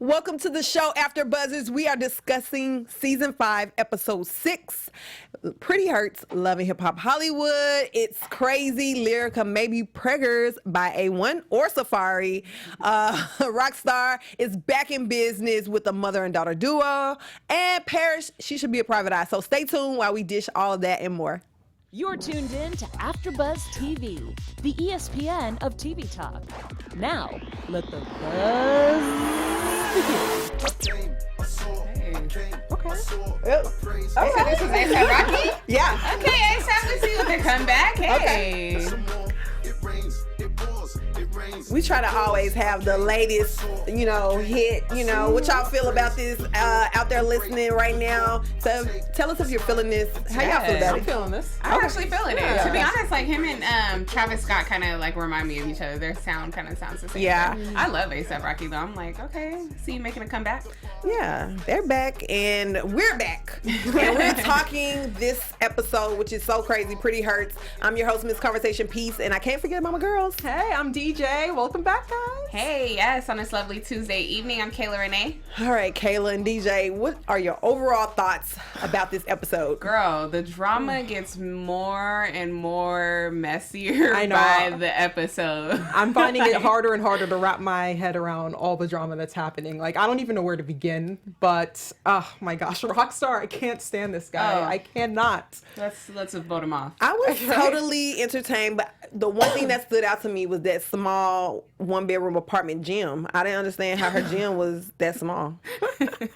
Welcome to the show, AfterBuzzers. We are discussing Season 5, Episode 6, Pretty Hurts, Loving Hip Hop Hollywood. It's crazy. Lyrica may be preggers by A1 or Safari. Rockstar is back in business with a mother and daughter duo. And Parrish, she should be a private eye. So stay tuned while we dish all of that and more. You're tuned in to AfterBuzz TV, the ESPN of TV talk. Now, let the buzz begin. Okay. So this is A$AP Rocky? Yeah. Okay, A$AP, we see with the comeback. Hey. Okay. We try to always have the latest, hit, what y'all feel about this out there listening right now. So tell us if you're feeling this. How y'all feel about it? I'm feeling this. I'm actually feeling it. To be honest, like him and Travis Scott kind of like remind me of each other. Their sound kind of sounds the same. Yeah. I love A$AP Rocky though. I'm like, okay, see you making a comeback. Yeah, they're back and we're back. And we're talking this episode, which is so crazy, Pretty Hurts. I'm your host, Miss Conversation Peace, and I can't forget Mama Girls. Hey, I'm DJ. Welcome back, guys. Hey, yes, on this lovely Tuesday evening, I'm Kayla Renee. All right, Kayla and DJ, what are your overall thoughts about this episode? Girl, the drama gets more and more messier I know. by the episode. I'm finding it harder and harder to wrap my head around all the drama that's happening. Like, I don't even know where to begin, but oh my gosh, Rockstar, I can't stand this guy. Oh. I cannot. Let's vote him off. I was totally entertained, but the one thing that stood out to me was that small one-bedroom apartment gym. I didn't understand how her gym was that small,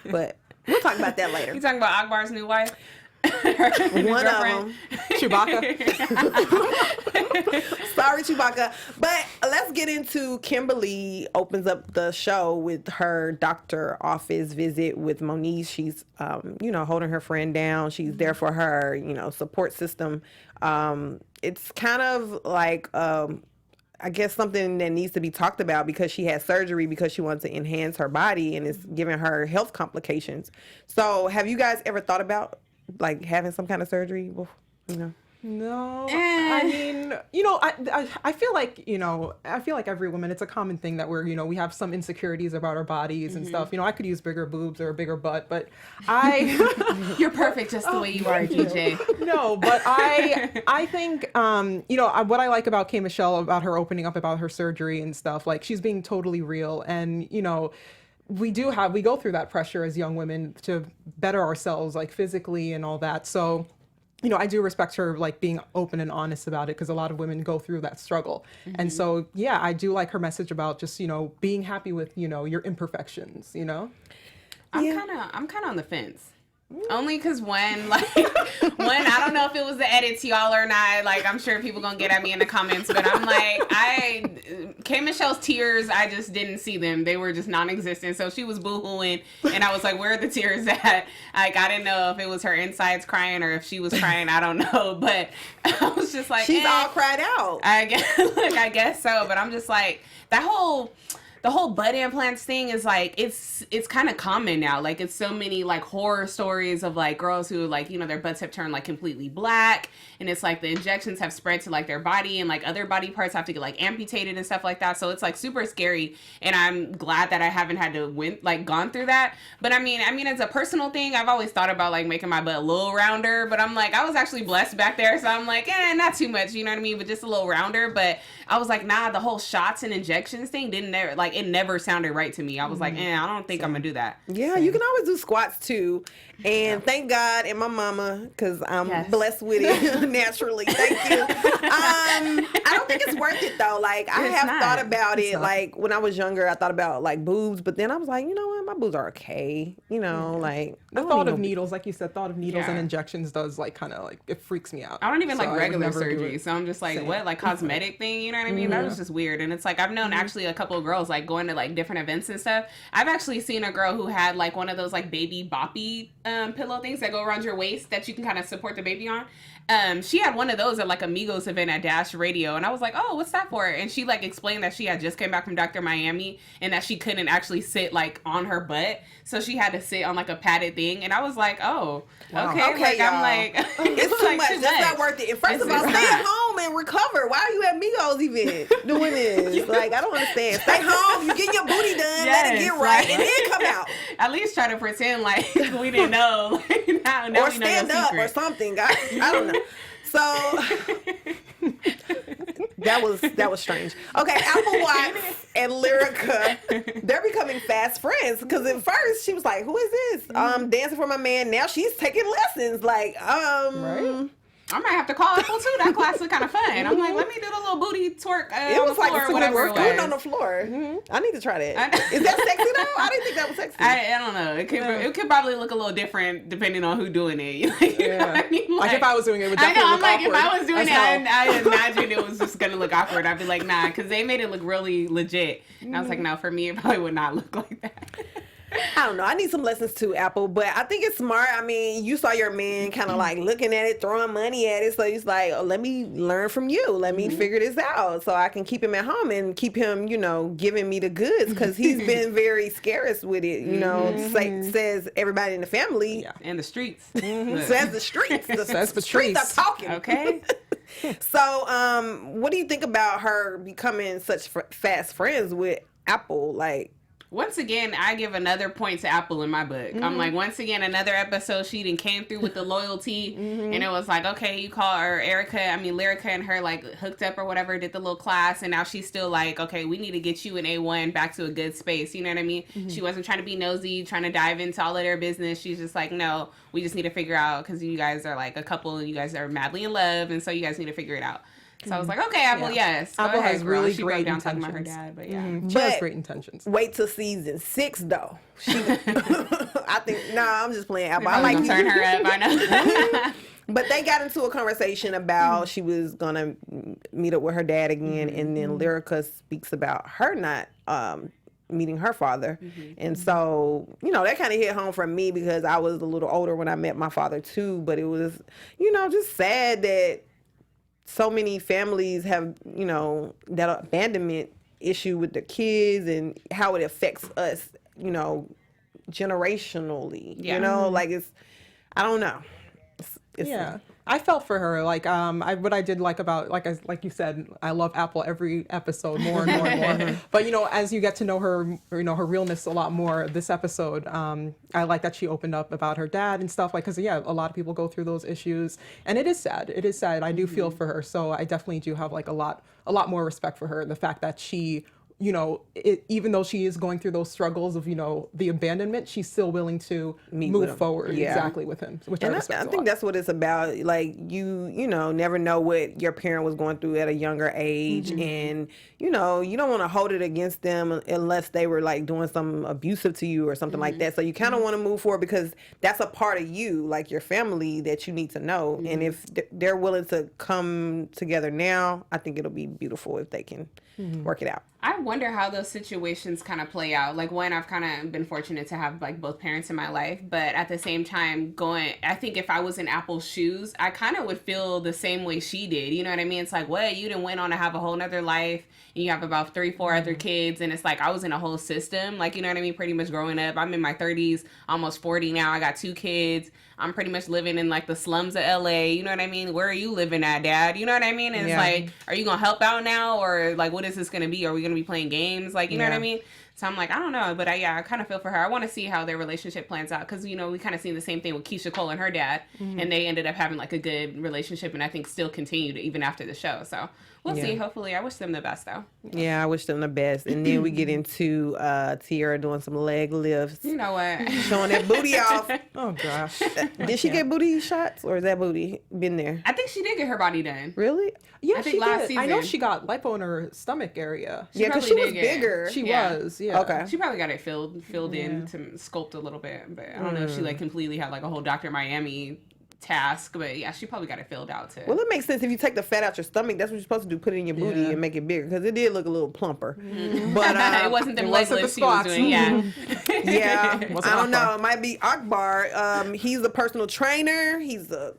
but we'll talk about that later. You talking about Akbar's new wife? One of them. Chewbacca. Sorry, Chewbacca. But let's get into Kimberly opens up the show with her doctor office visit with Monique. She's, holding her friend down. She's there for her, support system. It's kind of like, I guess something that needs to be talked about because she had surgery because she wants to enhance her body and it's giving her health complications. So have you guys ever thought about like having some kind of surgery? No, I mean, I feel like every woman, it's a common thing that we have some insecurities about our bodies and stuff. I could use bigger boobs or a bigger butt, but You're perfect just the way you are, DJ. No, but I think, what I like about K. Michelle, about her opening up about her surgery and stuff, like she's being totally real. And, we go through that pressure as young women to better ourselves, like physically and all that. So, I do respect her, like, being open and honest about it because a lot of women go through that struggle. Mm-hmm. And so, yeah, I do like her message about just, being happy with, your imperfections, I'm kind of on the fence. Only because I don't know if it was the edits, y'all, or not. Like, I'm sure people gonna get at me in the comments, but I'm like, K. Michelle's tears, I just didn't see them. They were just non-existent. So she was boo-hooing, and I was like, where are the tears at? Like, I didn't know if it was her insides crying or if she was crying. I don't know, but I was just like, she's all cried out. I guess so, but I'm just like, the whole butt implants thing is like, it's kind of common now. Like, it's so many like horror stories of like girls who like, their butts have turned like completely black, and it's like the injections have spread to like their body, and like other body parts have to get like amputated and stuff like that. So it's like super scary, and I'm glad that I haven't had to gone through that. But I mean as a personal thing, I've always thought about like making my butt a little rounder, but I'm like, I was actually blessed back there, so I'm like, not too much, you know what I mean, but just a little rounder. But I was like, nah, the whole shots and injections thing it never sounded right to me. I was like, I don't think I'm gonna do that. Yeah, you can always do squats too. And thank God and my mama, because I'm blessed with it naturally. Thank you. I don't think it's worth it though. Like, I have thought about it. Like, when I was younger, I thought about like boobs, but then I was like, you know what? My boobs are okay. Like the thought of needles, like you said, and injections does like kind of like, it freaks me out. I don't even like regular surgery. So I'm just like, what? Like cosmetic thing? You know what I mean? That was just weird. And it's like, I've known actually a couple of girls like going to like different events and stuff. I've actually seen a girl who had like one of those like baby boppy pillow things that go around your waist that you can kind of support the baby on. She had one of those at like a Migos event at Dash Radio, and I was like, oh, what's that for? And she like explained that she had just came back from Dr. Miami and that she couldn't actually sit like on her butt, so she had to sit on like a padded thing. And I was like, oh, okay, like, y'all. I'm like, it's too much. That's not worth it. And first of all, stay at home and recover. Why are you at Migos event doing this? Like, I don't understand. Stay home. You get your booty done. Let it get right, and then come out. At least try to pretend like we didn't know. Like, now Or we know stand your up secret. or something. I don't know. So that was strange. Okay, Apple Watts and Lyrica, they're becoming fast friends. Because at first she was like, "Who is this? Dancing for my man." Now she's taking lessons. Like, Right? I might have to call Apple too. That class was kind of fun. I'm like, let me do the little booty twerk it on was the like floor or a whatever it workout was. on the floor. I need to try that. I- Is that sexy though? I didn't think that was sexy. I don't know. It could probably look a little different depending on who doing it. Like, you know what I mean? Like if I was doing it, it would I definitely know. I'm look like, awkward. if I was doing as it, hell. I imagine it was just gonna look awkward. I'd be like, nah, because they made it look really legit. And I was like, no, for me, it probably would not look like that. I don't know. I need some lessons too, Apple, but I think it's smart. I mean, you saw your man kind of like looking at it, throwing money at it. So he's like, oh, let me learn from you. Let me figure this out so I can keep him at home and keep him, giving me the goods because he's been very scarce with it, says everybody in the family. Yeah. In the streets. Says the streets. Says the streets streets. are talking. Okay. So, what do you think about her becoming such fast friends with Apple? Like, Once again, I give another point to Apple in my book. I'm like, once again, another episode she done came through with the loyalty. And it was like, okay, you call her Lyrica and her like hooked up or whatever, did the little class. And now she's still like, okay, we need to get you an A1 back to a good space. You know what I mean? She wasn't trying to be nosy, trying to dive into all of their business. She's just like, no, we just need to figure out because you guys are like a couple and you guys are madly in love. And so you guys need to figure it out. So I was like, okay, Apple, yes. Go Apple ahead, has girl. really She great broke down talking about her intentions. dad, but yeah. She has But- great intentions. wait till season 6 though. I think I'm just playing Apple. I I'm like gonna turn her up. I know. But they got into a conversation about she was gonna meet up with her dad again, and then Lyrica speaks about her not meeting her father, and so that kind of hit home for me because I was a little older when I met my father too. But it was just sad that so many families have that abandonment issue with the kids and how it affects us generationally. Yeah. Like I don't know. It's Yeah, I felt for her. Like, what I did like about, like you said, I love Apple every episode more and more and more. But as you get to know her, her realness a lot more. This episode, I like that she opened up about her dad and stuff. Like, because a lot of people go through those issues, and it is sad. It is sad. I do feel for her, so I definitely do have like a lot more respect for her. The fact that she, even though she is going through those struggles of, the abandonment, she's still willing to Meet with move him. forward Yeah. exactly with him, which I And respect I a think lot. that's what it's about. Like you never know what your parent was going through at a younger age, and you don't want to hold it against them unless they were like doing something abusive to you or something like that. So you kind of want to move forward because that's a part of you, like your family, that you need to know. And if they're willing to come together now, I think it'll be beautiful if they can work it out. I wonder how those situations kind of play out. Like, one, I've kind of been fortunate to have like both parents in my life, but at the same time, I think if I was in Apple's shoes, I kind of would feel the same way she did. You know what I mean? It's like, what, you done went on to have a whole nother life, and you have about 3-4 other kids, and it's like I was in a whole system. Like, you know what I mean? Pretty much growing up, I'm in my 30s, almost 40 now. I got 2 kids. I'm pretty much living in like the slums of LA. You know what I mean? Where are you living at, Dad? You know what I mean? And it's like, are you gonna help out now, or like, what is this gonna be? Are we gonna be playing games? Like, you know what I mean? So I'm like, I don't know, but I kind of feel for her. I want to see how their relationship plans out because we kind of seen the same thing with Keisha Cole and her dad, and they ended up having like a good relationship, and I think still continued even after the show. So we'll see. Hopefully, I wish them the best though. Yeah, I wish them the best. And then we get into Tiara doing some leg lifts, You know what? showing that booty off. Oh gosh. Did she get booty shots, or is that booty been there? I think she did get her body done. Really? Yeah, I think she last did. I know season. she got lipo in her stomach area. Yeah, because she probably was did get- bigger. She Yeah. was, yeah. Okay. She probably got it filled in to sculpt a little bit, but I don't know if she like completely had like a whole Dr. Miami task, but yeah, she probably got it filled out too. Well, it makes sense if you take the fat out your stomach. That's what you're supposed to do. Put it in your booty and make it bigger because it did look a little plumper. But it wasn't them it leg wasn't the lifts she was squats. doing. Yeah, yeah, Wasn't I don't know. Akbar. It might be Akbar. He's a personal trainer. He's a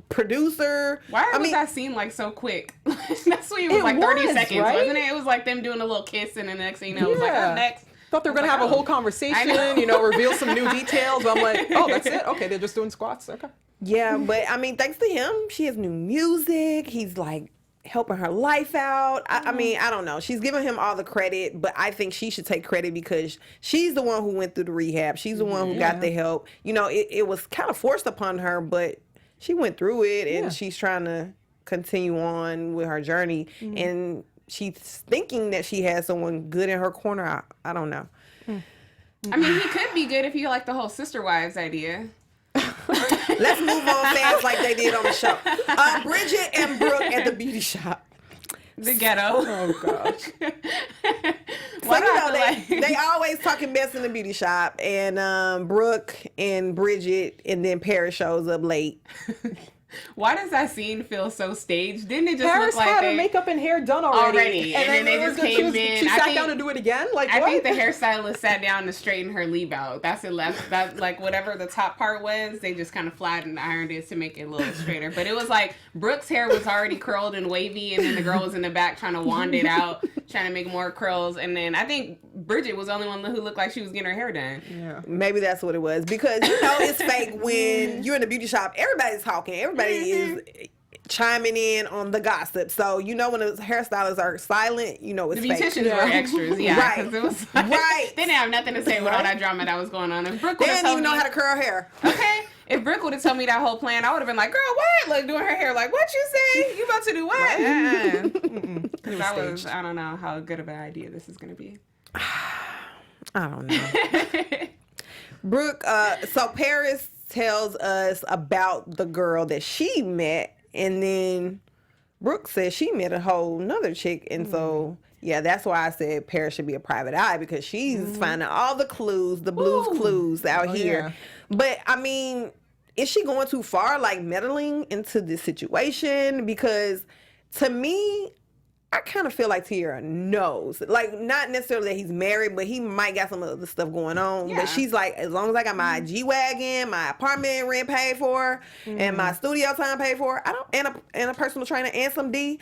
producer. why I was mean, that scene like so quick? That's what it was It like 30 was, seconds, right? wasn't it? It was like them doing a little kiss, and then the next thing you know, it was like, Yeah. oh, next. Thought they were gonna I was have a like, whole oh. I conversation, know. reveal some new details. But I'm like, oh, that's it. Okay, they're just doing squats. Okay. yeah, but I mean, thanks to him, she has new music. He's like helping her life out. I mean, I don't know. She's giving him all the credit, but I think she should take credit because she's the one who went through the rehab. She's the one who got the help. You know, it was kind of forced upon her, but she went through it, and she's trying to continue on with her journey. And she's thinking that she has someone good in her corner. I don't know. I mean, he could be good if you like the whole sister wives idea. Let's move on fast like they did on the show. Bridget and Brooke at the beauty shop. The ghetto. Oh, gosh. So, you know, they always talking mess in the beauty shop. And Brooke and Bridget, and then Paris shows up late. Why does that scene feel so staged? Didn't it just Paris look like had her makeup and hair done already. And then they just came in. She sat down to do it again? Like, I what? think the hairstylist sat down to straighten her leave out. That's it. That like whatever the top part was, they just kind of flattened, ironed it to make it a little straighter. But it was like Brooke's hair was already curled and wavy, and then the girl was in the back trying to wand it out, trying to make more curls. And then I think Bridget was the only one who looked like she was getting her hair done. Yeah, maybe that's what it was, because you know it's fake when you're in the beauty shop. Everybody's talking. Everybody is chiming in on the gossip. So you know when the hairstylists are silent, you know it's the fake. beauticians were extras, yeah. Right. It was like, Right. They didn't have nothing to say with all that drama that was going on. If Brooke They would have didn't told even know me, how to curl hair. okay. If Brooke would have told me that whole plan, I would have been like, girl, what? Like doing her hair, like, what you say? You about to do what? That was, I don't know how good of an idea this is going to be. I don't know. Brooke, so Paris tells us about the girl that she met, and then Brooke says she met a whole nother chick, and so yeah, that's why I said Paris should be a private eye, because she's finding all the clues, the blues clues out here. Yeah. But I mean, is she going too far, like meddling into this situation? Because to me, I kind of feel like Tierra knows. Like, not necessarily that he's married, but he might got some other stuff going on. Yeah. But she's like, as long as I got my G-Wagon, my apartment rent paid for, and my studio time paid for, I don't, and a personal trainer and some D,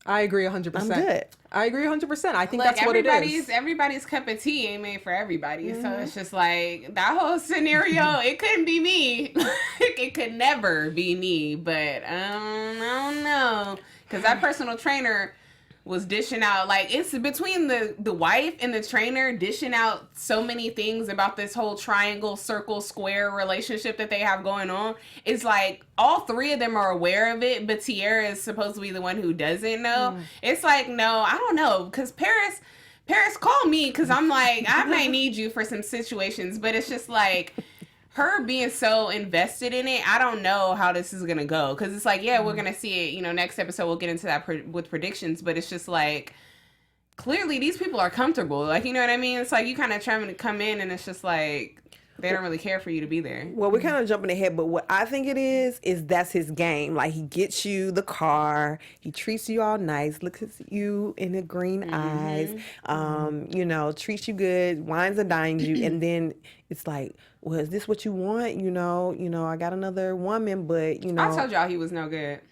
I agree 100%. I'm good. I agree 100%. I think Look, that's what it is. everybody's cup of tea ain't made for everybody. So it's just like that whole scenario, it couldn't be me. It could never be me, but I don't know. Because that personal trainer was dishing out, like, it's between the wife and the trainer dishing out so many things about this whole triangle, circle, square relationship that they have going on. It's like all three of them are aware of it, but Tierra is supposed to be the one who doesn't know. It's like, no, I don't know. Because Paris, call me, because I'm like, I might need you for some situations, but it's just like, her being so invested in it, I don't know how this is gonna go, because it's like, yeah, we're gonna see it, you know, next episode we'll get into that with predictions, but it's just like, clearly these people are comfortable, like, you know what I mean? It's like you kind of trying to come in and it's just like they don't really care for you to be there. Well, we're kind of jumping ahead, but what I think it is that's his game. Like, he gets you the car, he treats you all nice, looks at you in the green eyes, you know, treats you good, wines and dines you, and then it's like, well, is this what you want? You know, I got another woman, but you know, I told y'all he was no good.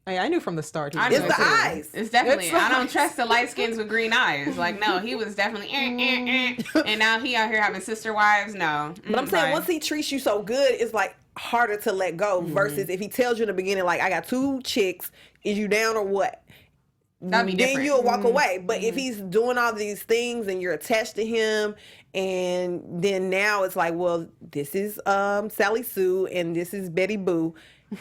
I knew from the start. I it's knew the it too. eyes. It's definitely. It's the I don't eyes. trust the light skins with green eyes. Like, no, he was definitely. And now he out here having sister wives. No, But I'm saying, once he treats you so good, it's like harder to let go. Versus if he tells you in the beginning, like, I got 2 chicks, is you down or what? That'd be different. Then you'll walk away. But if he's doing all these things and you're attached to him, and then now it's like, well, this is Sally Sue and this is Betty Boo.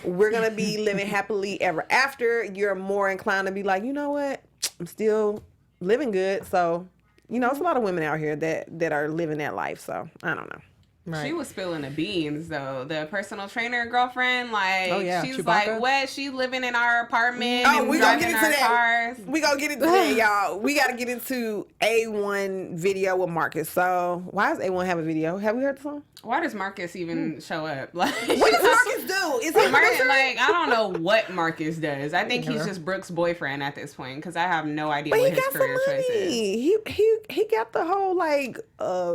We're gonna be living happily ever after. You're more inclined to be like, you know what? I'm still living good. So, you know, it's a lot of women out here that are living that life. So I don't know. Right. She was spilling the beans, though. The personal trainer girlfriend, like, Oh, yeah. she was Chewbacca? like, what? She living in our apartment Oh, and we gonna driving get into our that. cars. We gonna get into that, y'all. We gotta get into A1 video with Marcus. So why does A1 have a video? Have we heard the song? Why does Marcus even show up? Like, What does Marcus do? Is he a Marcus, producer? like, I don't know what Marcus does. I think he's just Brooke's boyfriend at this point, because I have no idea But what he his got some career choice is. money. He got the whole like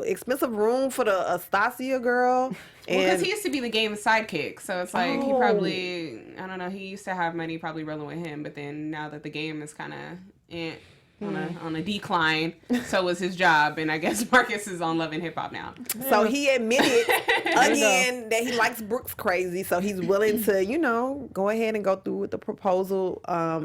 expensive room for the Astasia girl. Well, because And he used to be the game's sidekick, so it's like he Oh. probably, I don't know, he used to have money probably rolling with him, but then now that the game is kind of, on a decline. So was his job, and I guess Marcus is on Love and Hip Hop now. So he admitted again that he likes Brooks crazy, so he's willing to, go ahead and go through with the proposal.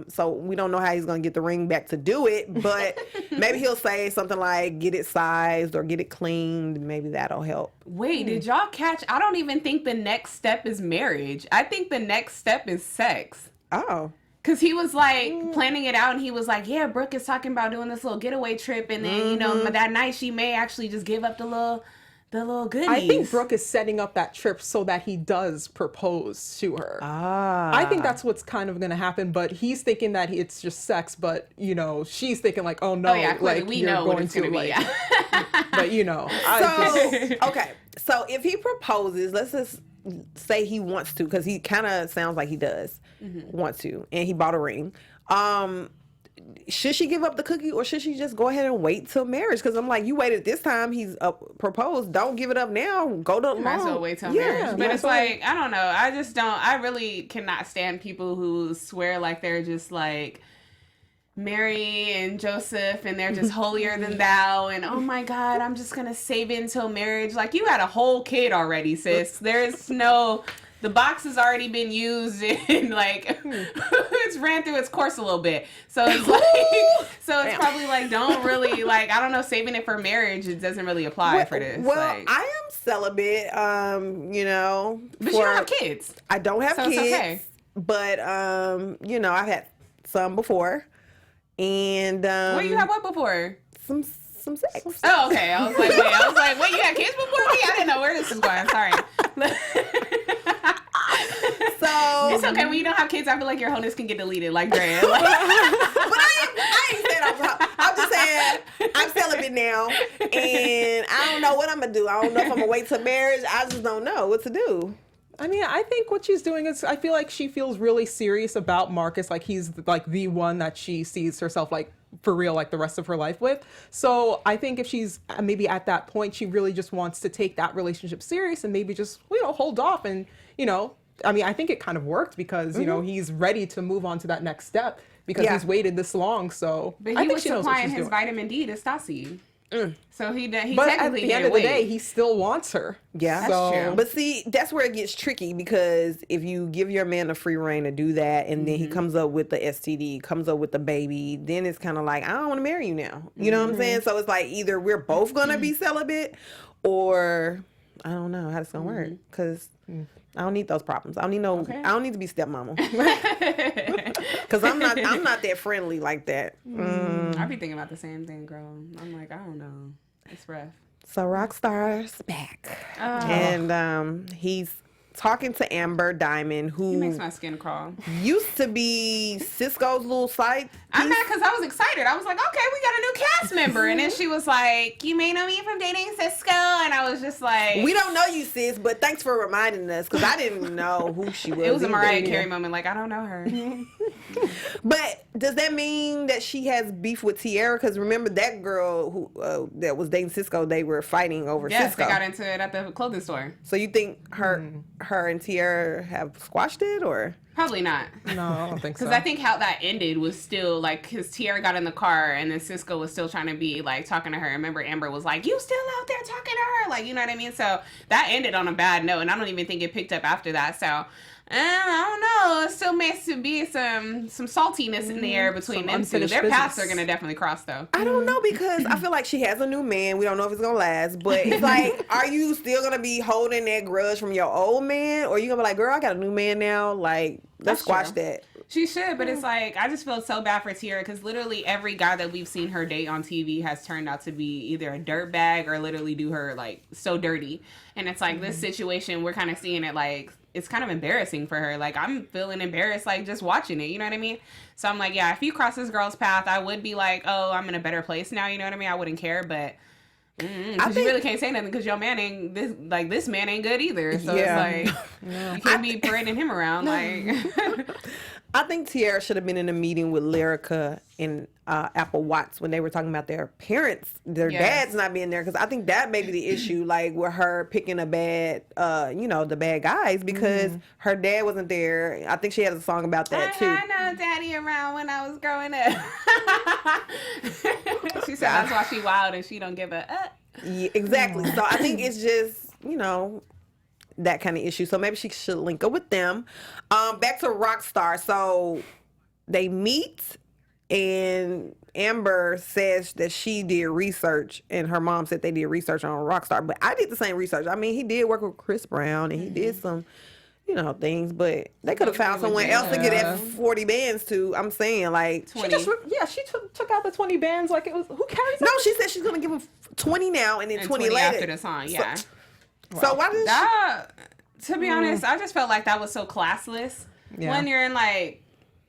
So we don't know how he's gonna get the ring back to do it, but maybe he'll say something like get it sized or get it cleaned. Maybe that'll help. Wait, did y'all catch? I don't even think the next step is marriage. I think the next step is sex. Oh. Because he was like planning it out, and he was like, yeah, Brooke is talking about doing this little getaway trip, and then that night she may actually just give up the little goodies. I think Brooke is setting up that trip so that he does propose to her. I think that's what's kind of going to happen, but he's thinking that it's just sex, but she's thinking like, oh no, oh yeah, clearly we know what it's going to be. Yeah. But okay. So if he proposes, let's just say he wants to, because he kind of sounds like he does want to, and he bought a ring. Should she give up the cookie, or should she just go ahead and wait till marriage? Because I'm like, you waited this time, he's proposed. Don't give it up now. Go to might as well wait till marriage. But it's like, I don't know. I really cannot stand people who swear like they're just like Mary and Joseph, and they're just holier than thou, and oh my God, I'm just gonna save it until marriage. Like, you had a whole kid already, sis. The box has already been used, and like it's ran through its course a little bit. So it's like, it's probably like, don't really like, I don't know, saving it for marriage, it doesn't really apply for this. Well, like, I am celibate, but you don't have kids. I don't have kids, it's okay. But I've had some before, and Well, you had what before? Some sex. Oh, okay. I was like, wait, you had kids before me? I didn't know where this was going. Sorry. So it's okay when you don't have kids. I feel like your wholeness can get deleted, like Dre. Like, but I ain't saying I'm just saying I'm celibate now, and I don't know what I'm gonna do. I don't know if I'm gonna wait till marriage. I just don't know what to do. I mean, I think what she's doing is, I feel like she feels really serious about Marcus. Like, he's like the one that she sees herself like for real, like the rest of her life with. So I think if she's maybe at that point, she really just wants to take that relationship serious and maybe just, hold off. And, I mean, I think it kind of worked because, he's ready to move on to that next step because he's waited this long. So but I he think was she knows what supplying she's his doing. vitamin D to Stassi. So he but at the end of the day, he still wants her. Yeah, that's true. But see, that's where it gets tricky, because if you give your man a free reign to do that, and then he comes up with the STD, comes up with the baby, then it's kind of like, I don't want to marry you now. You know what I'm saying? So it's like, either we're both gonna be celibate, or I don't know how it's gonna work, because I don't need those problems. I don't need to be stepmama. Because I'm not that friendly like that. I be thinking about the same thing, girl. I'm like, I don't know. It's rough. So Rockstar's back. And he's talking to Amber Diamond, who He makes my skin crawl. used to be Cisco's little side piece. I'm mad because I was excited. I was like, okay, we got a new cast member. And then she was like, you may know me from dating Cisco. And I was just like, We don't know you, sis, but thanks for reminding us, because I didn't know who she was. it was a either. Mariah Carey moment. Like, I don't know her. But does that mean that she has beef with Tierra? Because remember that girl who that was dating Cisco, they were fighting over Yes, Cisco. they got into it at the clothing store. So you think her and Tierra have squashed it, or? Probably not. No, I don't think so. Because I think how that ended was still like, because Tierra got in the car and then Cisco was still trying to be like talking to her. Remember, Amber was like, you still out there talking to her? Like, you know what I mean? So that ended on a bad note, and I don't even think it picked up after that. So I don't know. It still may be some saltiness in the air between them two. Their paths are going to definitely cross, though. I don't know, because I feel like she has a new man. We don't know if it's going to last. But it's like, are you still going to be holding that grudge from your old man? Or are you going to be like, girl, I got a new man now. Like, let's squash that. She should, but it's like, I just feel so bad for Tierra, because literally every guy that we've seen her date on TV has turned out to be either a dirtbag or literally do her, like, so dirty. And it's like, this situation, we're kind of seeing it like, it's kind of embarrassing for her. Like, I'm feeling embarrassed, like, just watching it. You know what I mean? So I'm like, yeah, if you cross this girl's path, I would be like, oh, I'm in a better place now. You know what I mean? I wouldn't care, but because you really can't say nothing, because your man ain't this man ain't good either. So it's like, you can't be parading him around. Like, I think Tiara should have been in a meeting with Lyrica and Apple Watts when they were talking about their parents, their dads not being there. Because I think that may be the issue, like with her picking a bad, the bad guys because her dad wasn't there. I think she had a song about that too. I know Daddy around when I was growing up. She said that's why she wild and she don't give a. Yeah, exactly. So I think it's just that kind of issue. So maybe she should link up with them. Back to Rockstar. So they meet and Amber says that she did research and her mom said they did research on Rockstar. But I did the same research. I mean, he did work with Chris Brown and he did some, things, but they could have found someone else to get that 40 bands to. I'm saying like 20. She took out the 20 bands like it was, who carries No, she said she's going to give him 20 now and then 20 later. after the song, yeah. So why did that? To be honest, I just felt like that was so classless. Yeah. When you're in like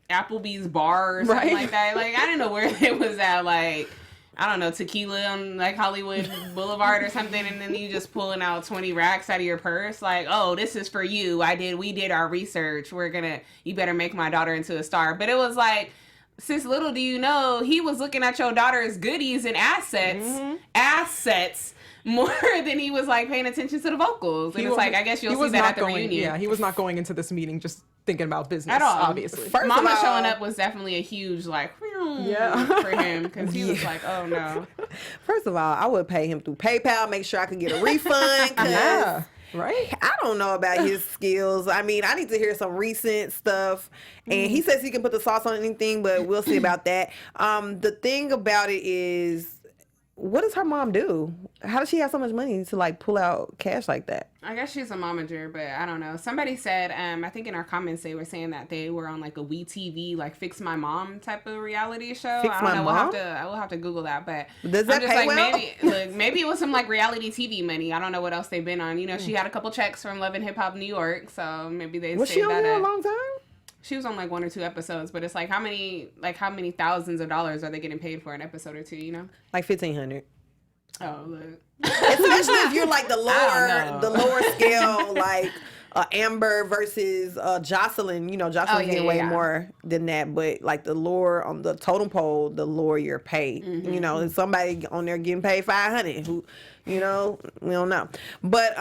Applebee's bar or something like that, like I didn't know where it was at. Like I don't know, tequila on like Hollywood Boulevard or something, and then you just pulling out 20 racks out of your purse. Like, oh, this is for you. We did our research. You better make my daughter into a star. But it was like, sis, little do you know, he was looking at your daughter's goodies and assets more than he was like paying attention to the vocals. And it's like, I guess you'll see that at the reunion. Yeah, he was not going into this meeting just thinking about business at all. Obviously. Mama showing up was definitely a huge for him because he was like, oh no. First of all, I would pay him through PayPal, make sure I could get a refund. Yeah. Right? I don't know about his skills. I mean, I need to hear some recent stuff. And he says he can put the sauce on anything, but we'll see about that. The thing about it is, what does her mom do? How does she have so much money to like pull out cash like that? I guess she's a momager, but I don't know. Somebody said, I think in our comments they were saying that they were on like a WeTV, like Fix My Mom type of reality show. Fix I don't My know. Mom? I will have to Google that. But does that pay well? Maybe it was some like reality TV money. I don't know what else they've been on. She had a couple checks from Love and Hip Hop New York, so maybe they was she on there a long time? She was on like 1 or 2 episodes, but it's like how many thousands of dollars are they getting paid for an episode or two? Like $1,500. Oh, look. Especially if you're like the lower scale, like Amber versus Joseline. Joseline's getting way more than that, but like the lower on the totem pole, the lower you're paid. And somebody on there getting paid $500. Who, we don't know. But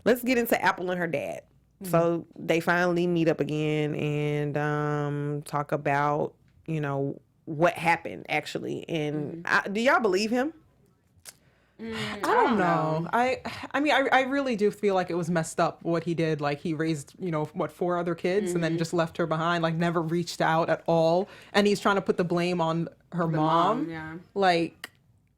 let's get into Apple and her dad. So they finally meet up again and talk about what happened actually. And do y'all believe him? I don't know. I mean, I really do feel like it was messed up what he did. Like he raised, 4 other kids and then just left her behind, like never reached out at all. And he's trying to put the blame on her mom. Yeah. Like,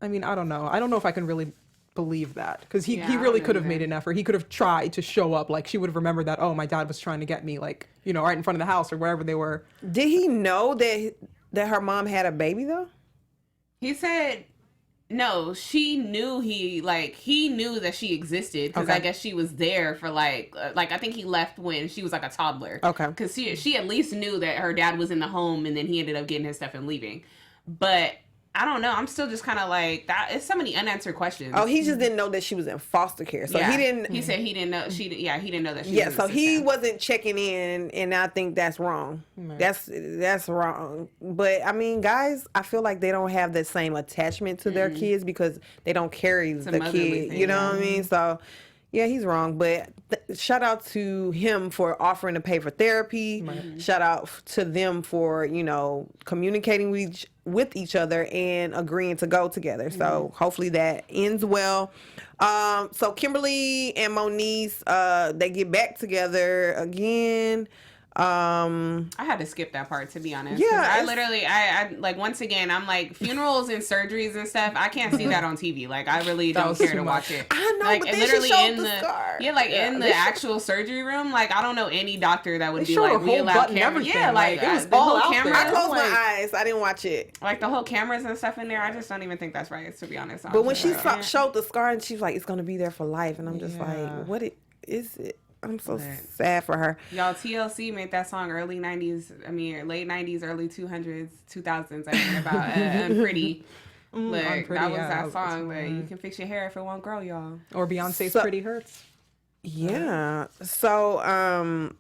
I mean, I don't know. I don't know if I can really believe that because he really could have made an effort. He could have tried to show up. Like she would have remembered that, oh, my dad was trying to get me, like, right in front of the house or wherever they were. Did he know that her mom had a baby though? He said no, she knew he knew that she existed because I guess she was there for like I think he left when she was like a toddler. Okay. Because she at least knew that her dad was in the home and then he ended up getting his stuff and leaving. But I don't know. I'm still just kind of like that. It's so many unanswered questions. Oh, he just didn't know that she was in foster care. So he didn't. He said he didn't know. He didn't know that. She was so in the he system. wasn't checking in, and I think that's wrong. Right. That's wrong. But I mean, guys, I feel like they don't have the same attachment to their kids because they don't carry the kid. You know what I mean? So. Yeah, he's wrong, but shout out to him for offering to pay for therapy. Right. Shout out to them for, communicating with each other and agreeing to go together. So hopefully that ends well. So Kimberly and Moniece, they get back together again. I had to skip that part, to be honest. Yeah, I like, once again, I'm like, funerals and surgeries and stuff, I can't see that on TV. Like, I really don't care to watch it. I know, like, but they literally showed the scar. Yeah, like, in the actual surgery room, like, I don't know any doctor that would be like, we allow cameras. Yeah, like, it was the all whole out camera. there. I closed my eyes. I didn't watch it. Like, the whole cameras and stuff in there, I just don't even think that's right, to be honest. But when she showed the scar, and she was like, it's going to be there for life. And I'm just like, what is it? I'm so sad for her. Y'all, TLC made that song late 90s, early 2000s, I mean, about Unpretty. Like, that was that song. Like, you can fix your hair if it won't grow, y'all. Or Beyonce's Pretty Hurts. Yeah. So,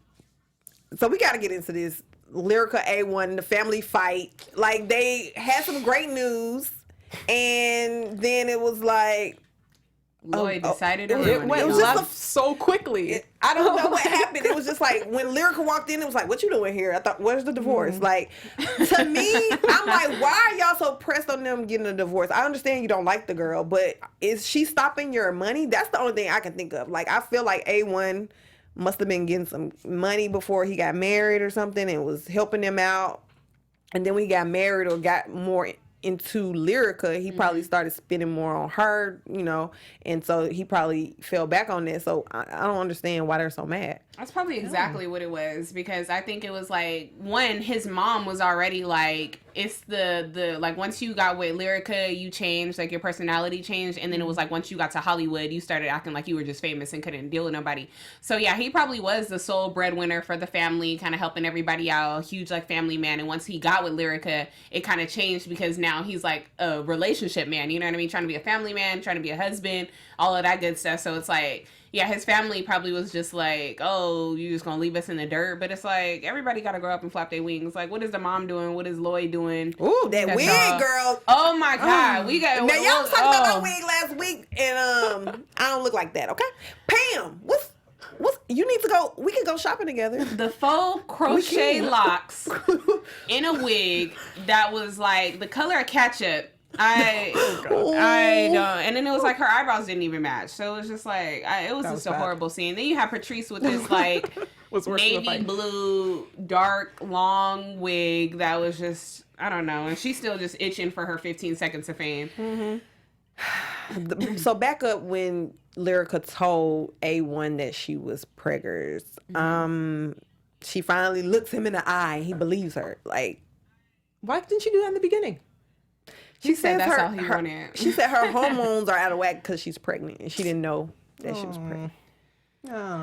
So we got to get into this. Lyrica A1, the family fight. Like, they had some great news, and then it was like, Lloyd decided to it ruin It it. was just left so quickly. I don't know what happened. It was just like when Lyrica walked in, it was like, "What you doing here?" I thought, "Where's the divorce?" Like, to me, I'm like, why are y'all so pressed on them getting a divorce? I understand you don't like the girl, but is she stopping your money? That's the only thing I can think of. Like, I feel like A1 must have been getting some money before he got married or something and was helping them out. And then when he got married or got more into Lyrica, he probably started spending more on her, you know, and so he probably fell back on that. So I don't understand why they're so mad. That's probably exactly what it was, because I think it was like, one, his mom was already like, it's the like, once you got with Lyrica, you changed, like your personality changed, and then it was like, once you got to Hollywood, you started acting like you were just famous and couldn't deal with nobody. So yeah, he probably was the sole breadwinner for the family, kind of helping everybody out, huge like family man. And once he got with Lyrica, it kind of changed, because now he's like a relationship man, you know what I mean? Trying to be a family man, trying to be a husband, all of that good stuff. So it's like, yeah, his family probably was just like, oh, you just gonna leave us in the dirt? But it's like, everybody gotta grow up and flap their wings. Like, what is the mom doing? What is Lloyd doing? Ooh, that That's wig, all. girl. Oh my God, we got. Now y'all was talking about my wig last week, and I don't look like that. Okay, Pam, what's you need to go? We can go shopping together. The faux crochet locks in a wig that was like the color of ketchup. I don't. And then it was like her eyebrows didn't even match. So it was just like, it was just a horrible scene. Then you have Patrice with this like navy blue, dark, long wig that was just, I don't know. And she's still just itching for her 15 seconds of fame. So back up when Lyrica told A1 that she was preggers. She finally looks him in the eye. He believes her. Like, Why didn't she do that in the beginning? She said that's all he wanted. She said her hormones are out of whack because she's pregnant, and she didn't know that she was pregnant. Oh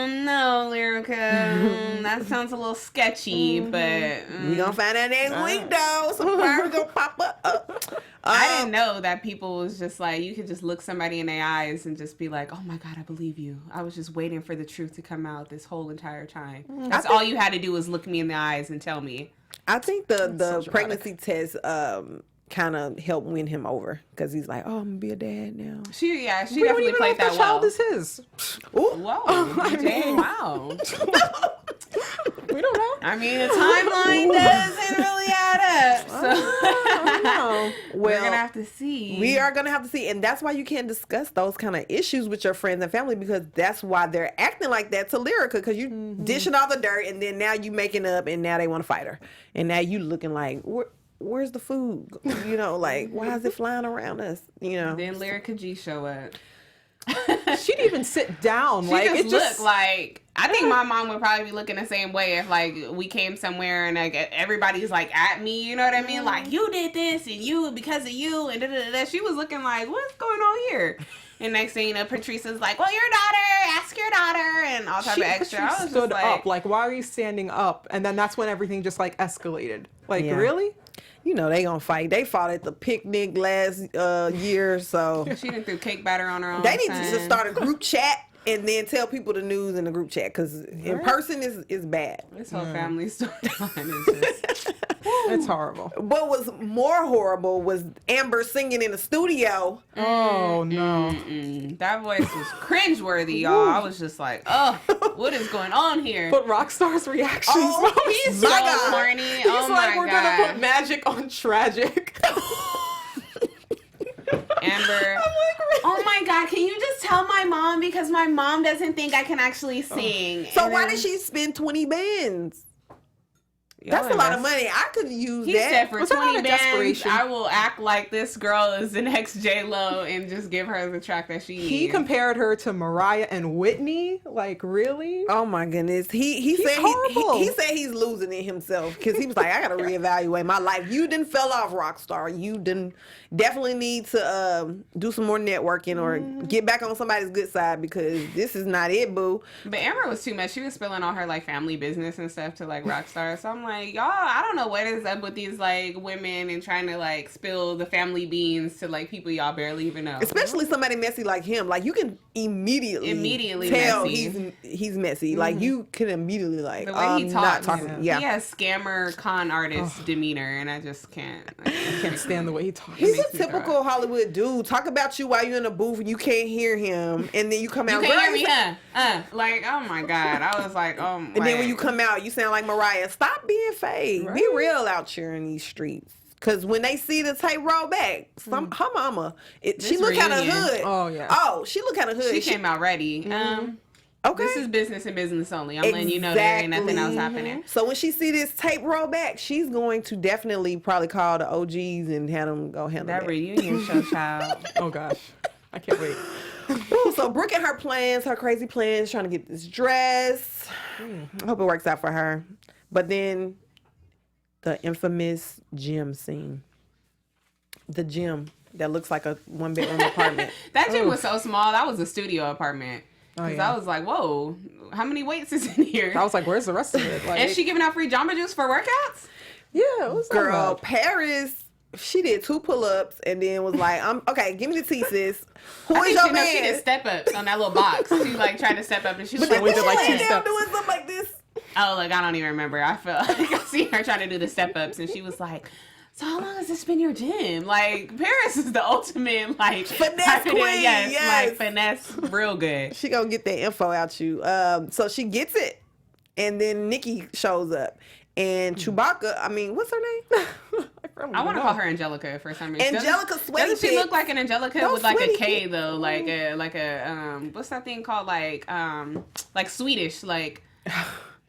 no, Lyrica. That sounds a little sketchy, but We gonna find out next week though. Some fire gonna pop up. I didn't know that people was just like, you could just look somebody in their eyes and just be like, oh my God, I believe you. I was just waiting for the truth to come out this whole entire time. That's all you had to do was look me in the eyes and tell me. I think the pregnancy test kind of helped win him over because he's like, oh, I'm gonna be a dad now. She We don't definitely even know played if that the well. child is his. Ooh. Whoa, Jane, wow. We don't know. I mean, the timeline doesn't really add up. So we're gonna have to see. We are gonna have to see, and that's why you can't discuss those kind of issues with your friends and family, because that's why they're acting like that to Lyrica, because you dishing all the dirt, and then now you making up, and now they want to fight her, and now you looking like, where's the food? You know, like, why is it flying around us? You know. Then Lyrica G show up. She didn't even sit down. She Like, just it just looked like, I think my mom would probably be looking the same way if like we came somewhere and like everybody's like at me, you know what I mean? Like, you did this and you because of you and da-da-da-da. She was looking like, what's going on here? And next thing you know, Patrice is like, well, your daughter, ask your daughter, and all type of extra. I was stood just up. Like, why are you standing up? And then that's when everything just like escalated. Like, Yeah. really? You know they gonna fight. They fought at the picnic last year, so she done threw cake batter on her own. they need to son. just start a group chat and then tell people the news in the group chat, because in person is bad. This whole family storyline is just. It's horrible. What was more horrible was Amber singing in the studio. Oh no. That voice was cringeworthy, y'all. I was just like, oh, what is going on here? But Rockstar's reactions. Oh, He's my so God. corny. He's Oh like, my we're God. gonna put magic on tragic. Amber. Oh my God, can you just tell my mom, because my mom doesn't think I can actually sing. So And why then did she spend 20 bands? Y'all That's a lot of invest- money. I could use He that. said for Was that out 20 of bands, desperation? I will act like this girl is the next J-Lo and just give her the track that she needs. He compared her to Mariah and Whitney. Like, really? Oh my goodness. He said horrible. he said he's losing it himself, because he was like, I gotta reevaluate my life. You didn't fell off, Rockstar. You didn't definitely need to do some more networking or get back on somebody's good side, because this is not it, boo. But Amber was too much. She was spilling all her like family business and stuff to like Rockstar. So I'm like, y'all, I don't know what is up with these like women and trying to like spill the family beans to like people y'all barely even know. Especially somebody messy like him. Like you can immediately tell messy. he's messy. Like you can immediately like The way he talks, not talking. Yeah. He has scammer con artist demeanor, and I just can't. I Can't stand the way he talks. He's a typical Hollywood dude. Talk about you while you're in the booth and you can't hear him, and then you come out. You can't hear me, like, oh my god, I was like, oh. And then when you come out, you sound like Mariah. Stop being fake. Be real out here in these streets. Cause when they see the tape roll back, her mama, she look kind of hood. Oh yeah. Oh, she look kind of hood. She came out ready. Okay. This is business and business only. I'm letting you know there ain't nothing else happening. So when she see this tape roll back, she's going to definitely probably call the OGs and have them go handle That that. reunion show, child. Oh gosh. I can't wait. Ooh, so Brooke and her crazy plans, trying to get this dress. I hope it works out for her. But then the infamous gym scene. The gym that looks like a one-bedroom apartment. That gym was so small. That was a studio apartment. Oh, Because yeah. I was like, whoa, how many weights is in here? I was like, where's the rest of it? Like, Is she giving out free Jamba Juice for workouts? yeah, it was Girl, Paris, she did 2 pull-ups and then was like, okay, give me the tea, sis. Who is your man? She did step-ups on that little box. She like tried to step up and she was But like, then we did, like, she 2 laid down steps. doing something like this. oh, like, I don't even remember. I felt like I see her trying to do the step-ups and she was like, so how long has this been your gym? Like, Paris is the ultimate, like, Finesse queen, yes. like, finesse real good. She gonna get that info out you. So she gets it. And then Nikki shows up. And Chewbacca, I mean, what's her name? I want to call her Angelica for some reason. Angelica Sweaty Doesn't she Pits. look like an Angelica No, with like a Sweaty K Pits. though? Like a what's that thing called? Like Swedish. Like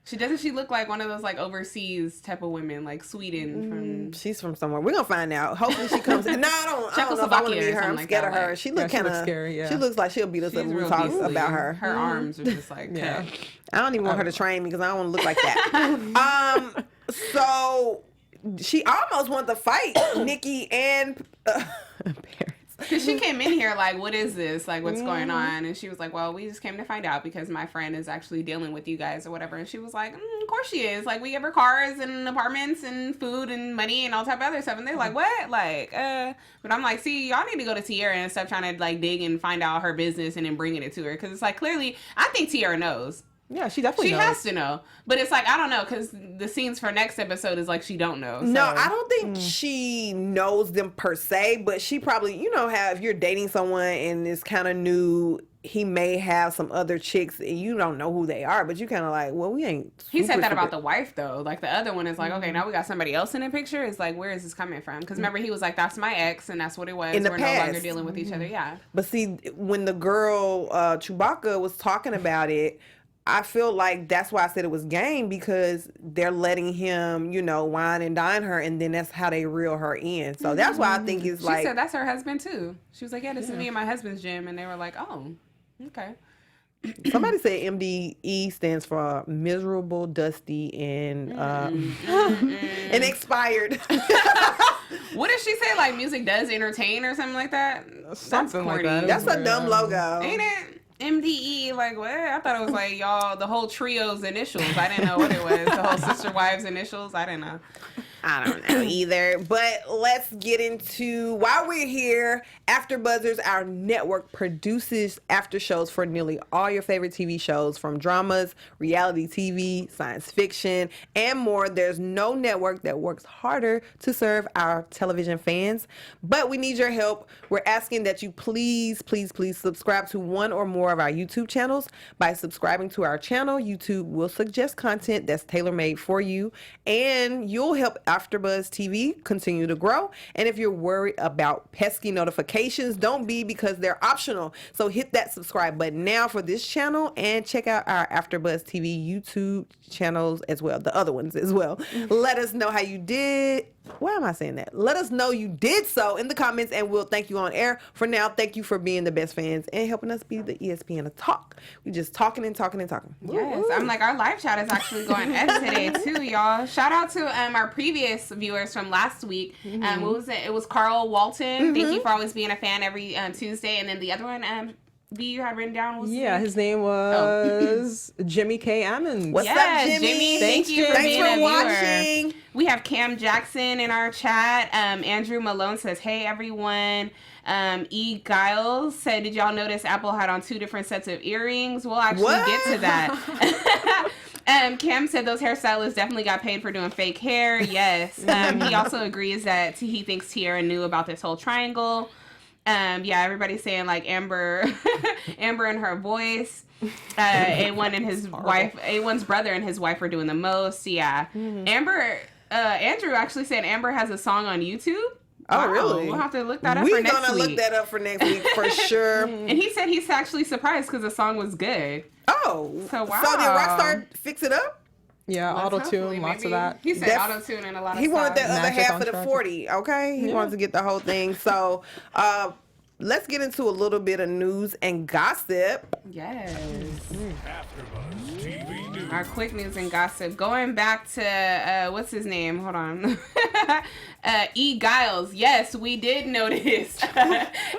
she look like one of those like overseas type of women, like Sweden from. She's from somewhere. We're gonna find out. Hopefully she comes. No, I don't know if I want to Czechoslovakia meet or her. I'm something scared like of that. her. She Yeah, look she kind looks of scary, yeah. She looks like she'll beat us up She's when we real talk beastly. about her. Her arms are just like Yeah. I don't even want her to train me because I don't want to look like that. So she almost wanted to fight Nikki and Paris. Because she came in here like, what is this? Like, what's going on? And she was like, well, we just came to find out because my friend is actually dealing with you guys or whatever. And she was like, of course she is. Like, we give her cars and apartments and food and money and all type of other stuff. And they're like, what? Like, But I'm like, see, y'all need to go to Tierra and stuff trying to, like, dig and find out her business and then bringing it to her. Because it's like, clearly, I think Tierra knows. Yeah, she definitely She knows. has to know. But it's like, I don't know, because the scenes for next episode is like she don't know. So. No, I don't think she knows them per se, but she probably, you know how if you're dating someone and it's kind of new, he may have some other chicks and you don't know who they are, but you kind of like, well, we ain't. He said that about super- the wife, though. Like, the other one is like, okay, now we got somebody else in the picture. It's like, where is this coming from? Because remember, he was like, that's my ex, and that's what it was. In the We're no past. longer dealing with each other. Yeah. But see, when the girl Chewbacca was talking about it, I feel like that's why I said it was game because they're letting him, you know, wine and dine her, and then that's how they reel her in. So that's why I think it's She like. said that's her husband, too. She was like, yeah, this is me and my husband's gym. And they were like, oh, okay. Somebody said MDE stands for miserable, dusty, and and expired. What did she say? Like, music does entertain or something like that? Something like that. That's a dumb logo. Ain't it? MDE, like what? I thought it was like y'all, the whole trio's initials. I didn't know what it was. The whole sister wives initials. I didn't know. I don't know either. But let's get into, while we're here, AfterBuzzers, our network, produces after shows for nearly all your favorite TV shows, from dramas, reality TV, science fiction, and more. There's no network that works harder to serve our television fans. But we need your help. We're asking that you please subscribe to one or more of our YouTube channels. By subscribing to our channel, YouTube will suggest content that's tailor-made for you, and you'll help AfterBuzz TV continue to grow. And if you're worried about pesky notifications, don't be, because they're optional. So hit that subscribe button now for this channel and check out our AfterBuzz TV YouTube channels as well, the other ones as well. Let us know how you did. Why am I saying that? Let us know you did so in the comments, and we'll thank you on air. For now, thank you for being the best fans and helping us be the ESPN of talk. We just talking and talking and talking. Yes, I'm like, our live chat is actually going up today too, y'all. Shout out to our previous viewers from last week. What was it? It was Carl Walton. Thank you for always being a fan every Tuesday. And then the other one, you had written down? What's Yeah, his name was Jimmy K. Ammons. What's up, Jimmy? Thank you for Thanks being for a viewer. watching. We have Cam Jackson in our chat. Andrew Malone says, hey, everyone. E. Giles said, did y'all notice Apple had on 2 different sets of earrings? We'll actually get to that. Cam said those hairstylists definitely got paid for doing fake hair. Yes. He also agrees that he thinks Tierra knew about this whole triangle. Everybody's saying like Amber and her voice. A1 and his wife, A1's brother and his wife are doing the most. Yeah. Andrew actually said Amber has a song on YouTube. Oh, Wow. really? We'll have to look that up for next week. We're going to look that up for next week for sure. And he said he's actually surprised because the song was good. Oh. So, wow. So did Rockstar fix it up? Yeah, auto Hopefully, tune, lots of maybe. that. He said auto tune and a lot of He stuff. wanted that other Magic half on of the track. 40, okay? He wanted to get the whole thing. So, let's get into a little bit of news and gossip. Yes. AfterBuzz TV News. Our quick news and gossip. Going back to, what's his name? Hold on. E. Giles. Yes, we did notice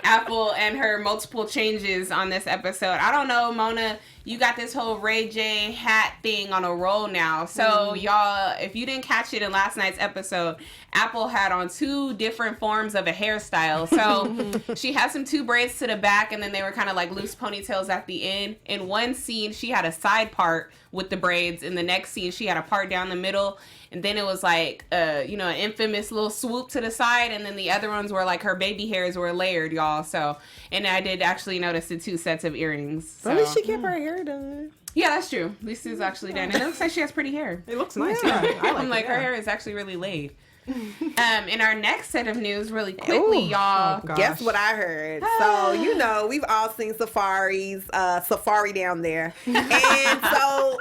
Apple and her multiple changes on this episode. I don't know, Mona. You got this whole Ray J hat thing on a roll now. So, y'all, if you didn't catch it in last night's episode, Apple had on 2 different forms of a hairstyle. So, she had some 2 braids to the back, and then they were kind of like loose ponytails at the end. In one scene, she had a side part with the braids. In the next scene, she had a part down the middle. And then it was like, an infamous little swoop to the side. And then the other ones were like her baby hairs were layered, y'all. So, and I did actually notice the 2 sets of earrings. So. At least she kept her hair done. Yeah, that's true. Lisa's actually done. And it looks like she has pretty hair. It looks nice. Yeah, I I'm like, her hair is actually really laid. In our next set of news, really quickly, y'all. Oh, gosh. Guess what I heard? So, we've all seen Safari down there. And so,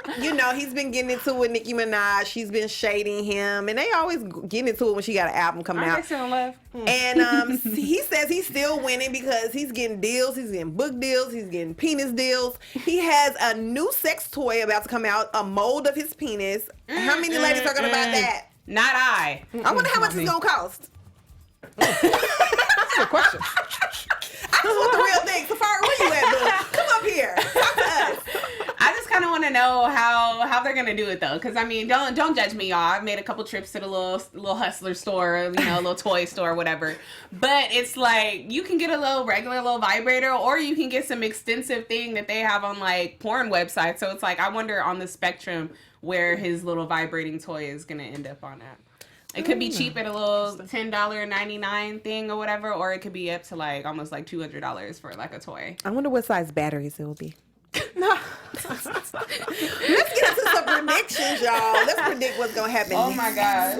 he's been getting into it with Nicki Minaj. She's been shading him. And they always get into it when she got an album coming Aren't out. they still in love? And he says he's still winning because he's getting deals. He's getting book deals. He's getting penis deals. He has a new sex toy about to come out, a mold of his penis. How many ladies are going to buy that? Not I. I wonder how much it's going to cost. That's a question. I just want the real thing. Safari, where you at, boo? Come up here. Talk to us. I just kind of want to know how they're gonna do it though, because I mean, don't judge me, y'all. I've made a couple trips to the little hustler store, a little toy store, whatever. But it's like you can get a regular vibrator, or you can get some extensive thing that they have on like porn websites. So it's like I wonder on the spectrum where his little vibrating toy is gonna end up on at. It could be cheap at a little $10.99 thing or whatever, or it could be up to like almost like $200 for like a toy. I wonder what size batteries it will be. Let's get into some predictions, y'all. Let's predict what's gonna happen. Oh my god.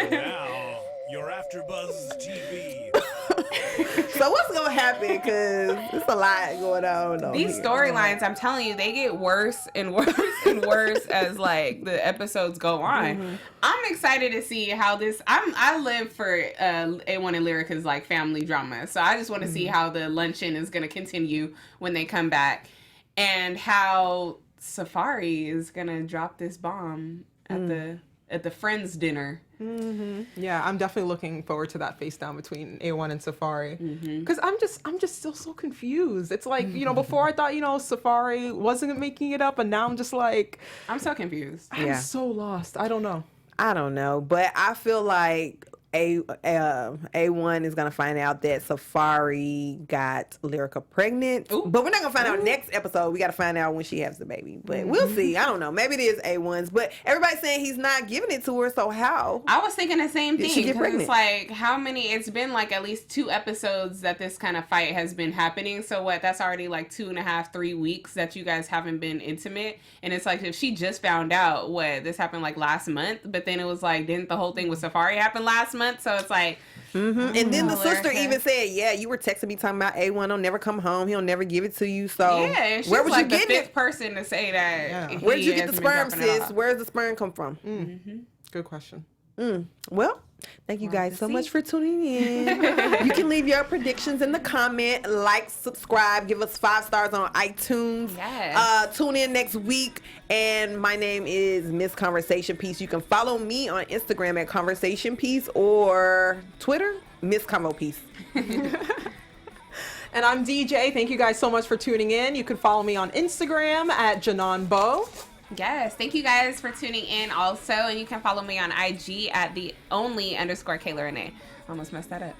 Now, your AfterBuzz TV. So what's gonna happen? Because there's a lot going on. These storylines, I'm telling you, they get worse and worse and worse as like the episodes go on. Mm-hmm. I'm excited to see how this. I live for A1 and Lyrica's like family drama, so I just want to see how the luncheon is gonna continue when they come back, and how Safari is gonna drop this bomb at the friends dinner. Mm-hmm. Yeah, I'm definitely looking forward to that face down between A1 and Safari, because I'm just still so confused. It's like, before I thought, Safari wasn't making it up, and now I'm just like, I'm so confused. I'm so lost. I don't know, but I feel like A1 is gonna find out that Safari got Lyrica pregnant. Ooh. But we're not gonna find out next episode. We gotta find out when she has the baby. But we'll see. I don't know. Maybe it is A1's. But everybody's saying he's not giving it to her. So how? I was thinking the same thing. Did she get pregnant? It's like how many? It's been like at least 2 episodes that this kind of fight has been happening. So what? That's already like 2.5, 3 weeks that you guys haven't been intimate. And it's like if she just found out this happened like last month, but then it was like didn't the whole thing with Safari happen last month? So it's like, and then the sister even said, "Yeah, you were texting me talking about A1 will never come home. He'll never give it to you." So yeah, and she's where was like you the getting 5th person to say that. Yeah. Where did you get the sperm, sis? Where does the sperm come from? Good question. Well, thank you guys so much for tuning in. You can leave your predictions in the comment, like, subscribe, give us 5 stars on iTunes. Yes. Tune in next week. And my name is Miss Conversation Piece. You can follow me on Instagram at Conversation Piece or Twitter, Miss Convo Piece. And I'm DJ. Thank you guys so much for tuning in. You can follow me on Instagram at JanonBo. Yes, thank you guys for tuning in also, and you can follow me on IG at _Kayla Renee. Almost messed that up.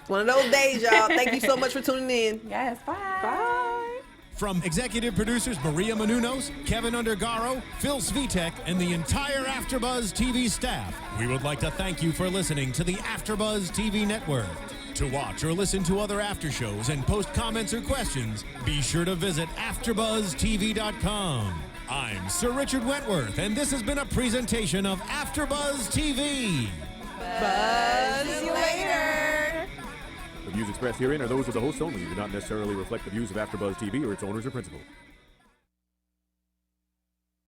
One of those days, y'all. Thank you so much for tuning in. Yes, bye. Bye. From executive producers Maria Menounos, Kevin Undergaro, Phil Svitek, and the entire AfterBuzz TV staff, we would like to thank you for listening to the AfterBuzz TV network. To watch or listen to other after shows and post comments or questions, be sure to visit AfterBuzzTV.com. I'm Sir Richard Wentworth, and this has been a presentation of AfterBuzz TV. Buzz you later. The views expressed herein are those of the hosts only and do not necessarily reflect the views of AfterBuzz TV or its owners or principals.